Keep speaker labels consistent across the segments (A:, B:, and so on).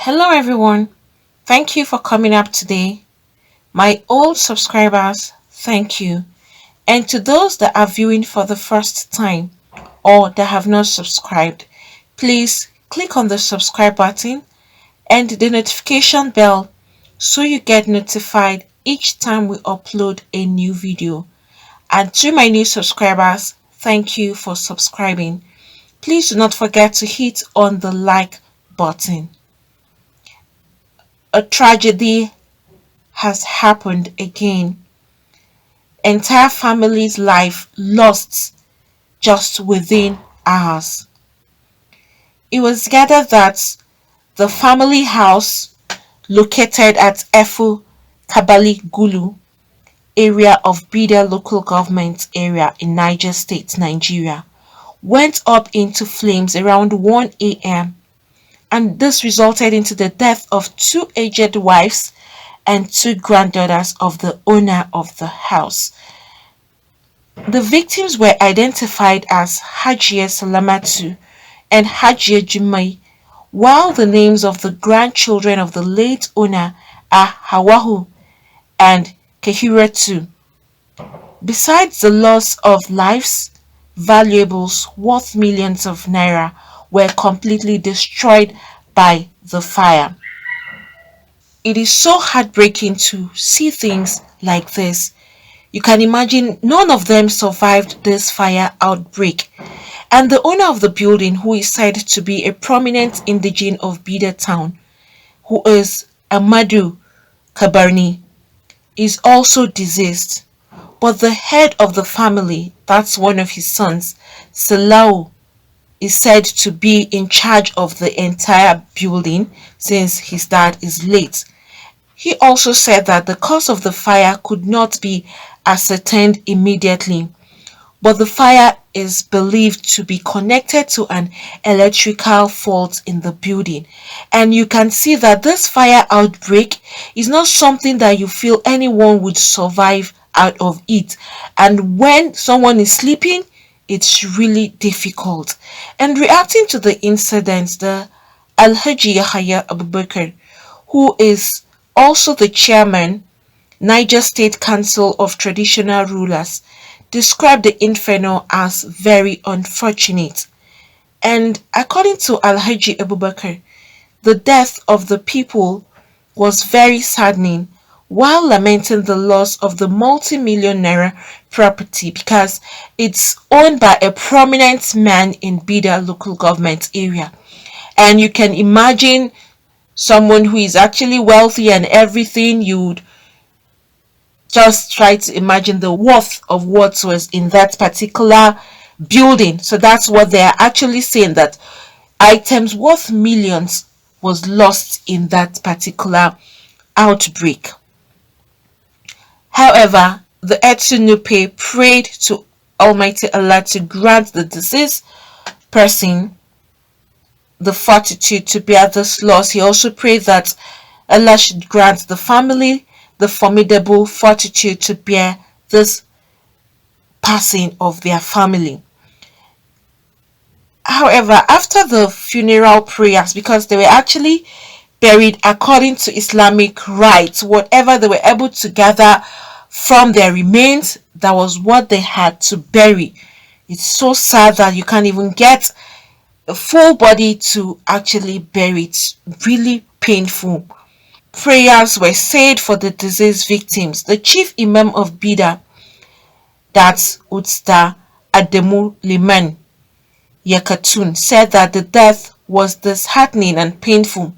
A: Hello everyone. Thank you for coming up today. My old subscribers, thank you. And to those that are viewing for the first time or that have not subscribed, please click on the subscribe button and the notification bell so you get notified each time we upload a new video. And to my new subscribers, thank you for subscribing. Please do not forget to hit on the like button. A tragedy has happened again. Entire family's life lost just within hours. It was gathered that the family house located at Efu Kabali Gulu area of Bida local government area in Niger State, Nigeria, went up into flames around 1 a.m. and this resulted into the death of two aged wives and two granddaughters of the owner of the house. The victims were identified as Hajia Salamatu and Hajia Jumai, while the names of the grandchildren of the late owner are Hawahu and Kehiratu. Besides the loss of lives, valuables worth millions of naira were completely destroyed by the fire. It is so heartbreaking to see things like this. You can imagine none of them survived this fire outbreak. And the owner of the building, who is said to be a prominent indigene of Bida town, who is Ahmadu Kabaraini, is also deceased. But the head of the family, that's one of his sons, Sallau, is said to be in charge of the entire building since his dad is late. He also said that the cause of the fire could not be ascertained immediately, but the fire is believed to be connected to an electrical fault in the building. And you can see that this fire outbreak is not something that you feel anyone would survive out of it. And when someone is sleeping, it's really difficult. And reacting to the incident, the Alhaji Yahya Abubakar, who is also the chairman, Niger State Council of Traditional Rulers, described the inferno as very unfortunate. And according to Alhaji Abubakar, the death of the people was very saddening, while lamenting the loss of the multi-million naira property because it's owned by a prominent man in Bida local government area. And you can imagine someone who is actually wealthy and everything, you'd just try to imagine the worth of what was in that particular building. So that's what they are actually saying, that items worth millions was lost in that particular outbreak. However, the Etsunupe prayed to Almighty Allah to grant the deceased person the fortitude to bear this loss. He also prayed that Allah should grant the family the formidable fortitude to bear this passing of their family. However, after the funeral prayers, because they were actually buried according to Islamic rites, whatever they were able to gather from their remains, that was what they had to bury. It's so sad that you can't even get a full body to actually bury it. Really painful. Prayers were said for the deceased victims. The chief imam of Bida, that's Utsta Ademu Liman Yakatun, said that the death was disheartening and painful,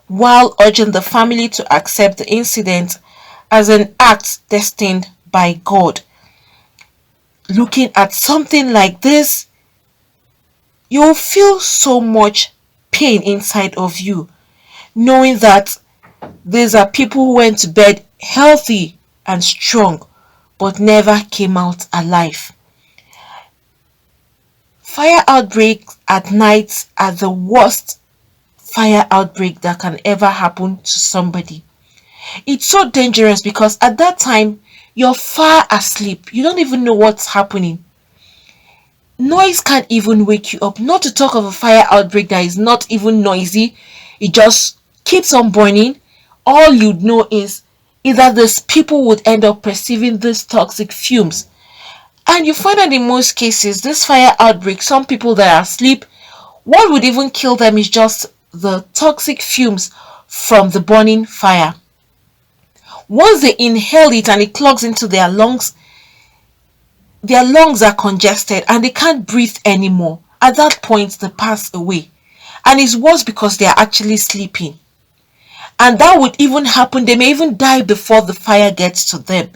A: while urging the family to accept the incident as an act destined by God. Looking at something like this, you'll feel so much pain inside of you, knowing that these are people who went to bed healthy and strong, but never came out alive. Fire outbreaks at night are the worst fire outbreak that can ever happen to somebody. It's so dangerous because at that time, you're far asleep. You don't even know what's happening. Noise can't even wake you up. Not to talk of a fire outbreak that is not even noisy. It just keeps on burning, all you'd know is either these people would end up perceiving these toxic fumes. And you find that in most cases, this fire outbreak, some people that are asleep, what would even kill them is just the toxic fumes from the burning fire. Once they inhale it and it clogs into their lungs are congested and they can't breathe anymore. At that point, they pass away. And it's worse because they are actually sleeping. And that would even happen, they may even die before the fire gets to them.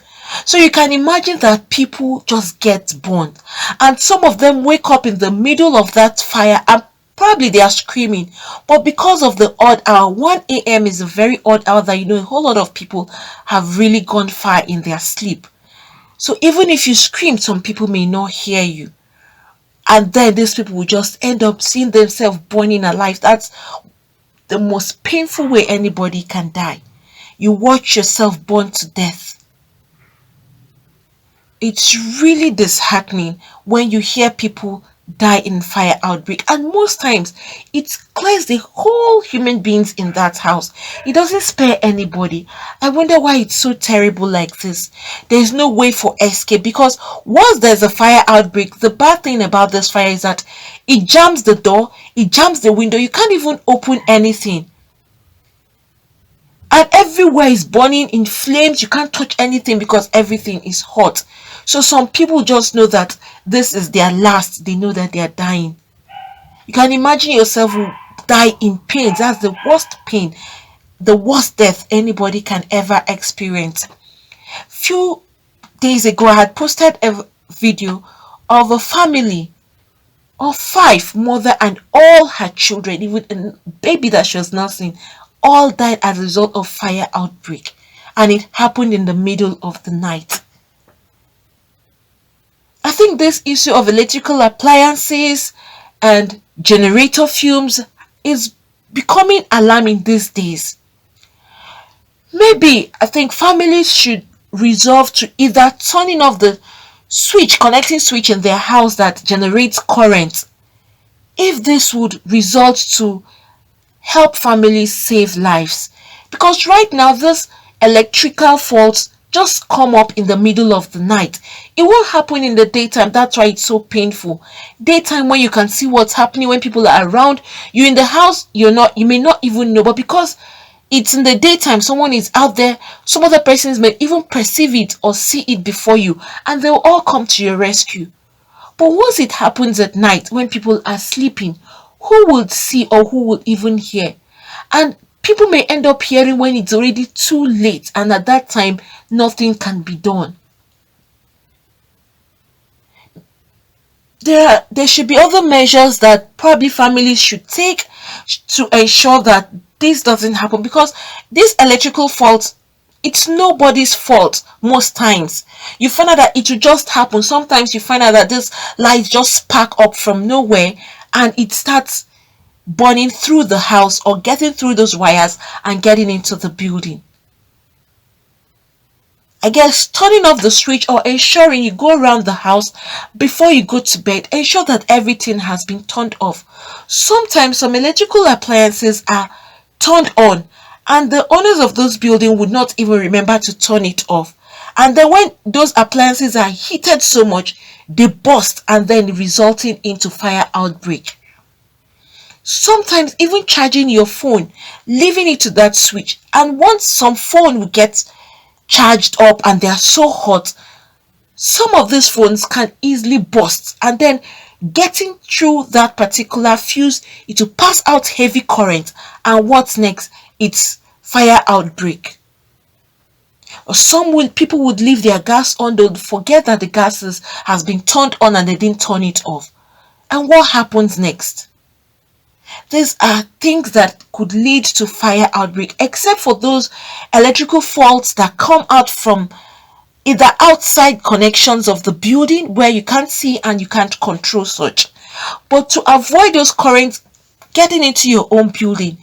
A: So you can imagine that people just get burned. And some of them wake up in the middle of that fire and probably they are screaming. But because of the odd hour, 1 a.m. is a very odd hour that a whole lot of people have really gone far in their sleep. So even if you scream, some people may not hear you. And then these people will just end up seeing themselves burning alive. That's the most painful way anybody can die. You watch yourself burn to death. It's really disheartening when you hear people die in fire outbreak, and most times it clears the whole human beings in that house. It doesn't spare anybody. I wonder why it's so terrible like this. There's no way for escape, because once there's a fire outbreak, the bad thing about this fire is that it jams the door, it jams the window, you can't even open anything. And everywhere is burning in flames. You can't touch anything because everything is hot. So some people just know that this is their last. They know that they are dying. You can imagine yourself will die in pain. That's the worst pain, the worst death anybody can ever experience. Few days ago, I had posted a video of a family of 5, mother and all her children, even a baby that she was nursing, all died as a result of fire outbreak, and it happened in the middle of the night. I think this issue of electrical appliances and generator fumes is becoming alarming these days. Maybe I think families should resolve to either turning off the connecting switch in their house that generates current, if this would result to help families save lives. Because right now, this electrical faults just come up in the middle of the night. It won't happen in the daytime. That's why it's so painful. Daytime, when you can see what's happening, when people are around you in the house, you may not even know. But because it's in the daytime, someone is out there, some other persons may even perceive it or see it before you, and they'll all come to your rescue. But once it happens at night, when people are sleeping, who would see or who would even hear? And people may end up hearing when it's already too late, and at that time, nothing can be done. There should be other measures that probably families should take to ensure that this doesn't happen, because these electrical faults, it's nobody's fault most times. You find out that it will just happen. Sometimes you find out that this light just spark up from nowhere and it starts burning through the house or getting through those wires and getting into the building. I guess turning off the switch or ensuring you go around the house before you go to bed, ensure that everything has been turned off. Sometimes some electrical appliances are turned on and the owners of those buildings would not even remember to turn it off. And then when those appliances are heated so much, they burst and then resulting into fire outbreak. Sometimes even charging your phone, leaving it to that switch, and once some phone will get charged up and they are so hot, some of these phones can easily burst, and then getting through that particular fuse, it will pass out heavy current, and what's next? It's fire outbreak. Or people would leave their gas on, they'll forget that the gas has been turned on and they didn't turn it off. And what happens next? These are things that could lead to fire outbreak, except for those electrical faults that come out from either outside connections of the building where you can't see and you can't control such. But to avoid those currents getting into your own building,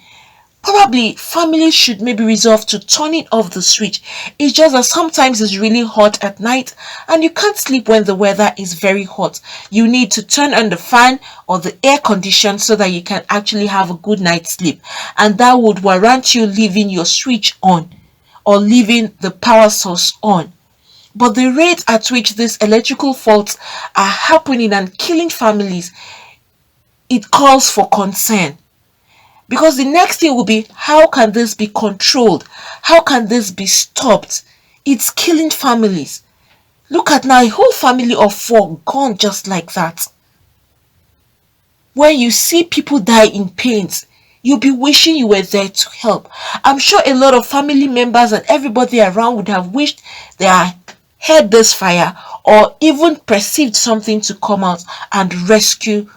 A: Probably families should maybe resolve to turning off the switch. It's just that sometimes it's really hot at night and you can't sleep when the weather is very hot. You need to turn on the fan or the air condition so that you can actually have a good night's sleep. And that would warrant you leaving your switch on or leaving the power source on. But the rate at which these electrical faults are happening and killing families, it calls for concern. Because the next thing will be, how can this be controlled? How can this be stopped? It's killing families. Look at now, a whole family of 4 gone just like that. When you see people die in pains, you'll be wishing you were there to help. I'm sure a lot of family members and everybody around would have wished they had heard this fire or even perceived something to come out and rescue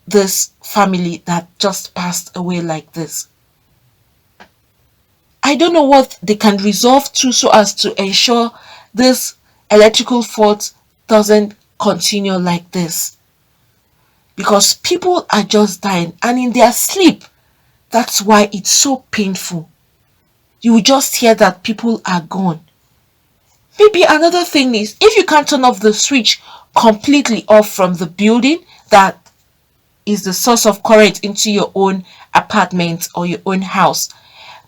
A: this family that just passed away like this. I don't know what they can resolve to so as to ensure this electrical fault doesn't continue like this. Because people are just dying and in their sleep. That's why it's so painful. You will just hear that people are gone. Maybe another thing is, if you can't turn off the switch completely off from the building that is the source of current into your own apartment or your own house,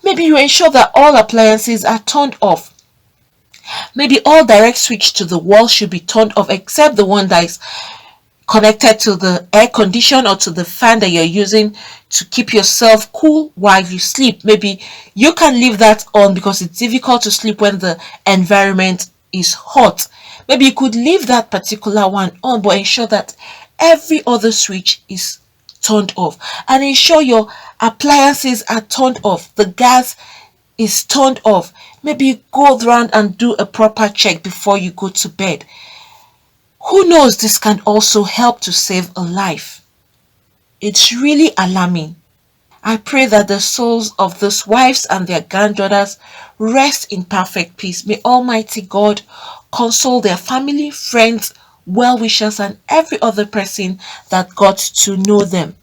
A: maybe you ensure that all appliances are turned off. Maybe all direct switch to the wall should be turned off except the one that is connected to the air condition or to the fan that you're using to keep yourself cool while you sleep. Maybe you can leave that on because it's difficult to sleep when the environment is hot. Maybe you could leave that particular one on, but ensure that every other switch is turned off and ensure your appliances are turned off. The gas is turned off. Maybe go around and do a proper check before you go to bed. Who knows, this can also help to save a life. It's really alarming. I pray that the souls of those wives and their granddaughters rest in perfect peace. May Almighty God console their family, friends, well-wishers, and every other person that got to know them.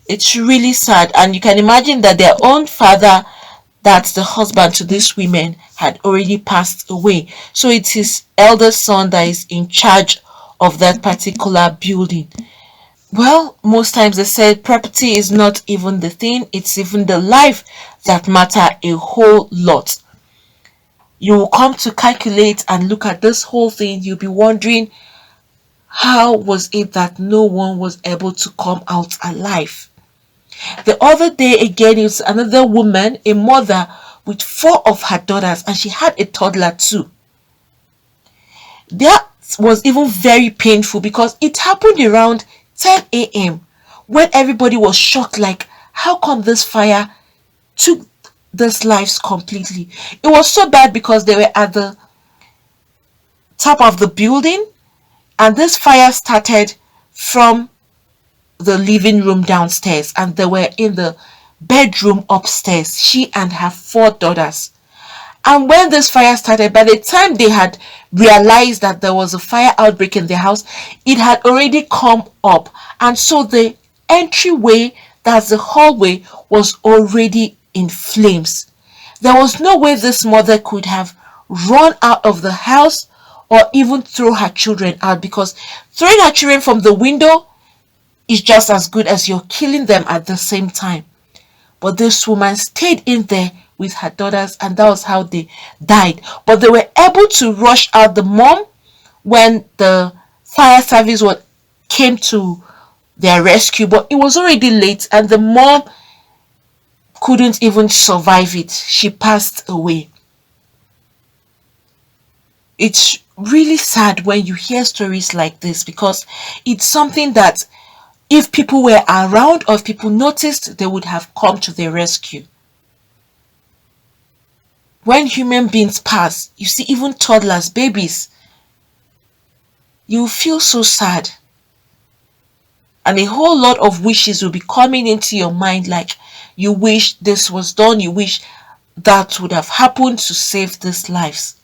A: It's really sad, and you can imagine that their own father, that's the husband to these women, had already passed away. So it's his eldest son that is in charge of that particular building. Well, most times they say property is not even the thing, it's even the life that matter a whole lot. You will come to calculate and look at this whole thing, you'll be wondering, how was it that no one was able to come out alive? The other day again, it was another woman, a mother with 4 of her daughters, and she had a toddler too. That was even very painful because it happened around 10 a.m. when everybody was shocked, like, how come this fire took these lives completely? It was so bad because they were at the top of the building and this fire started from the living room downstairs and they were in the bedroom upstairs, she and her 4 daughters. And when this fire started, by the time they had realized that there was a fire outbreak in their house, it had already come up. And so the entryway, that's the hallway, was already in flames. There was no way this mother could have run out of the house or even throw her children out, because throwing her children from the window is just as good as you're killing them at the same time. But this woman stayed in there with her daughters and that was how they died. But they were able to rush out the mom when the fire service came to their rescue, but it was already late and the mom couldn't even survive it. She passed away. It's really sad when you hear stories like this because it's something that if people were around or if people noticed, they would have come to their rescue. When human beings pass, you see even toddlers, babies, you feel so sad. And a whole lot of wishes will be coming into your mind, like you wish this was done, you wish that would have happened to save these lives.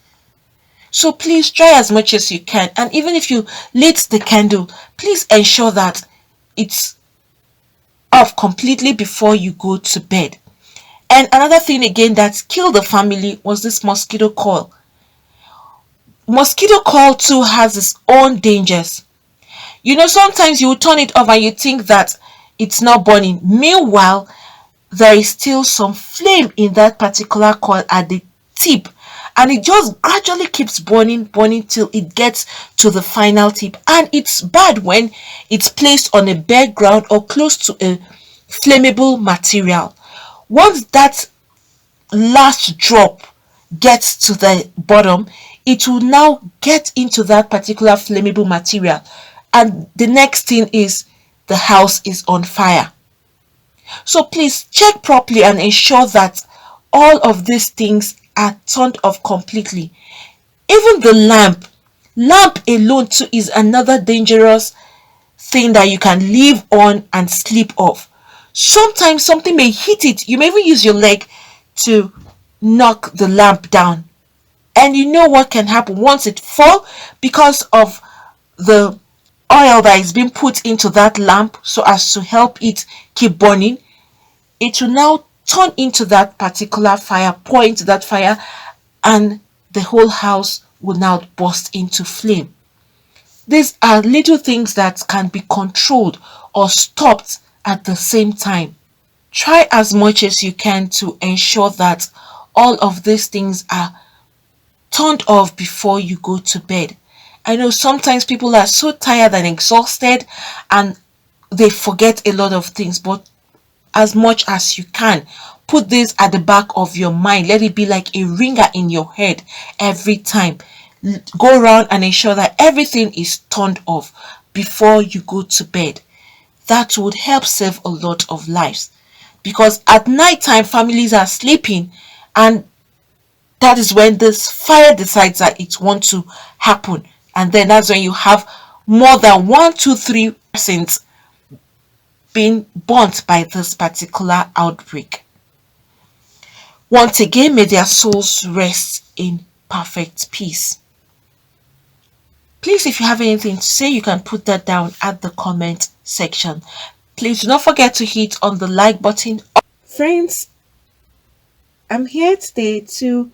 A: So please try as much as you can. And even if you lit the candle, please ensure that it's off completely before you go to bed. And another thing again that killed the family was this mosquito coil. Mosquito coil too has its own dangers. Sometimes you turn it off and you think that it's not burning. Meanwhile, there is still some flame in that particular coil at the tip, and it just gradually keeps burning till it gets to the final tip. And it's bad when it's placed on a bare ground or close to a flammable material. Once that last drop gets to the bottom, it will now get into that particular flammable material, and the next thing is the house is on fire. So please check properly and ensure that all of these things are turned off completely. Even the lamp alone too is another dangerous thing that you can leave on and sleep off. Sometimes something may hit it. You may even use your leg to knock the lamp down. And you know what can happen once it fall, because of the oil that is being put into that lamp so as to help it keep burning. It will now turn into that particular fire, pour into that fire, and the whole house will now burst into flame. These are little things that can be controlled or stopped at the same time. Try as much as you can to ensure that all of these things are turned off before you go to bed. I know sometimes people are so tired and exhausted and they forget a lot of things, but as much as you can, put this at the back of your mind. Let it be like a ringer in your head every time. Go around and ensure that everything is turned off before you go to bed. That would help save a lot of lives, because at night time families are sleeping, and that is when this fire decides that it wants to happen, and then that's when you have more than 1, 2, 3 persons being burnt by this particular outbreak. Once again, may their souls rest in perfect peace. Please, if you have anything to say, you can put that down at the comment section. Please do not forget to hit on the like button. Friends, I'm here today to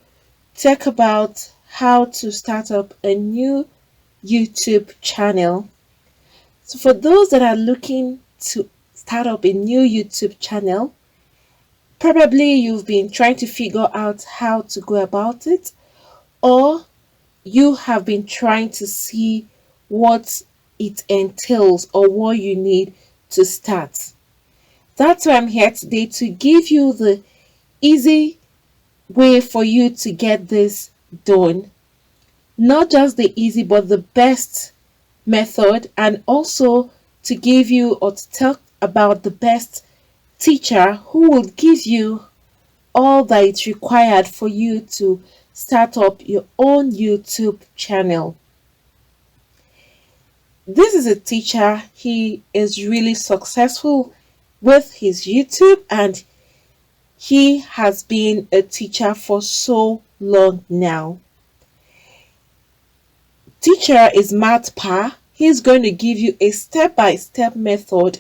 A: talk about how to start up a new YouTube channel. So for those that are looking to start up a new YouTube channel, probably you've been trying to figure out how to go about it, or you have been trying to see what it entails or what you need to start. That's why I'm here today, to give you the easy way for you to get this done. Not just the easy, but the best method, and also to give you or to talk about the best teacher who will give you all that is required for you to start up your own YouTube channel. This is a teacher. He is really successful with his YouTube, and he has been a teacher for so long now. Teacher is Matt Pa. He's going to give you a step-by-step method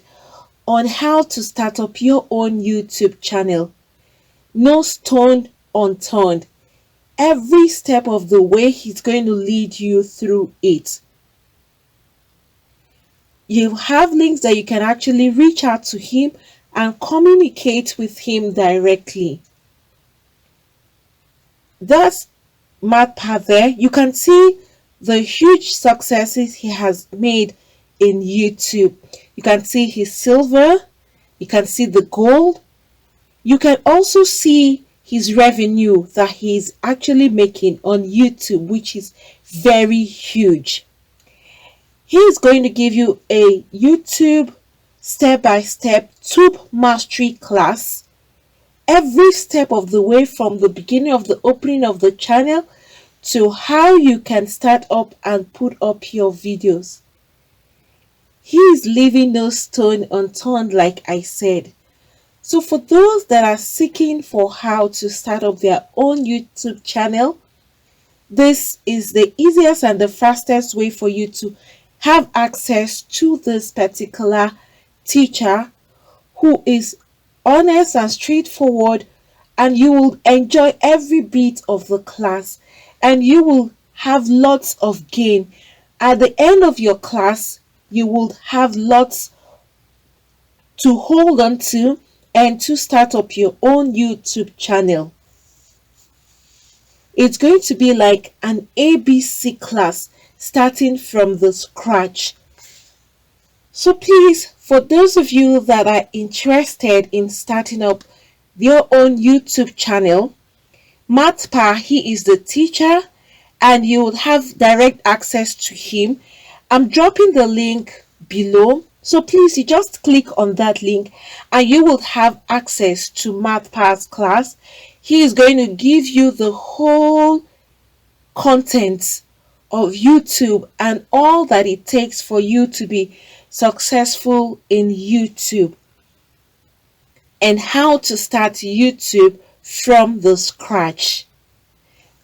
A: on how to start up your own YouTube channel. No stone unturned. Every step of the way, he's going to lead you through it. You have links that you can actually reach out to him and communicate with him directly. That's Matt Pa there. You can see the huge successes he has made in YouTube. You can see his silver, you can see the gold, you can also see his revenue that he's actually making on YouTube, which is very huge. He is going to give you a YouTube step-by-step tube mastery class, every step of the way, from the beginning of the opening of the channel to how you can start up and put up your videos. He is leaving no stone unturned, like I said. So for those that are seeking for how to start up their own YouTube channel, this is the easiest and the fastest way for you to have access to this particular teacher, who is honest and straightforward and you will enjoy every bit of the class, and you will have lots of gain. At the end of your class, you will have lots to hold on to and to start up your own YouTube channel. It's going to be like an ABC class starting from the scratch. So please, for those of you that are interested in starting up your own YouTube channel, Matpa, he is the teacher, and you will have direct access to him. I'm dropping the link below, so please, you just click on that link and you will have access to Matpa's class. He is going to give you the whole content of YouTube and all that it takes for you to be successful in YouTube, and how to start YouTube from the scratch.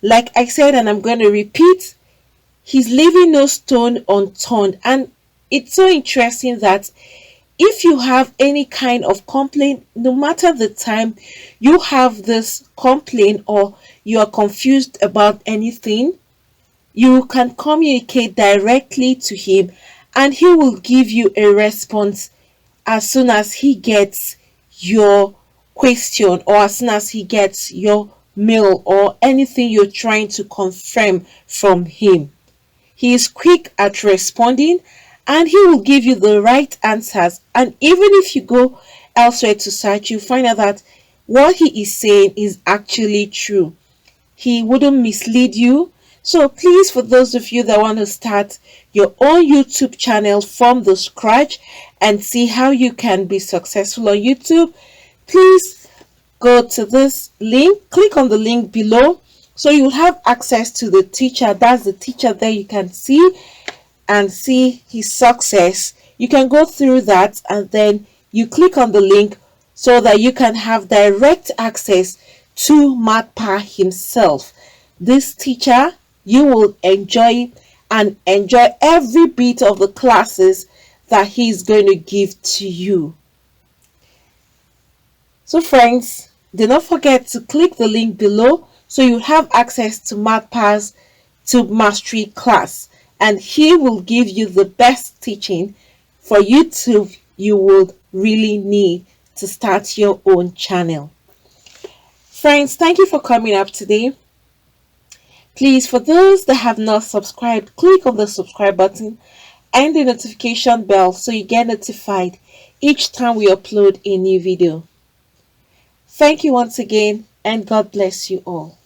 A: Like I said, and I'm going to repeat, he's leaving no stone unturned. And it's so interesting that if you have any kind of complaint, no matter the time you have this complaint or you are confused about anything, you can communicate directly to him and he will give you a response as soon as he gets your question, or as soon as he gets your mail or anything you're trying to confirm from him. He is quick at responding and he will give you the right answers. And even if you go elsewhere to search, you find out that what he is saying is actually true. He wouldn't mislead you. So please, for those of you that want to start your own YouTube channel from the scratch and see how you can be successful on YouTube, please go to this link, click on the link below, so you'll have access to the teacher. That's the teacher there. You can see and see his success. You can go through that and then you click on the link so that you can have direct access to Matpa himself. This teacher, you will enjoy and enjoy every bit of the classes that he's going to give to you. So friends, do not forget to click the link below so you have access to Matpa's Tube Mastery class, and he will give you the best teaching for YouTube you would really need to start your own channel. Friends, thank you for coming up today. Please, for those that have not subscribed, click on the subscribe button and the notification bell so you get notified each time we upload a new video. Thank you once again, and God bless you all.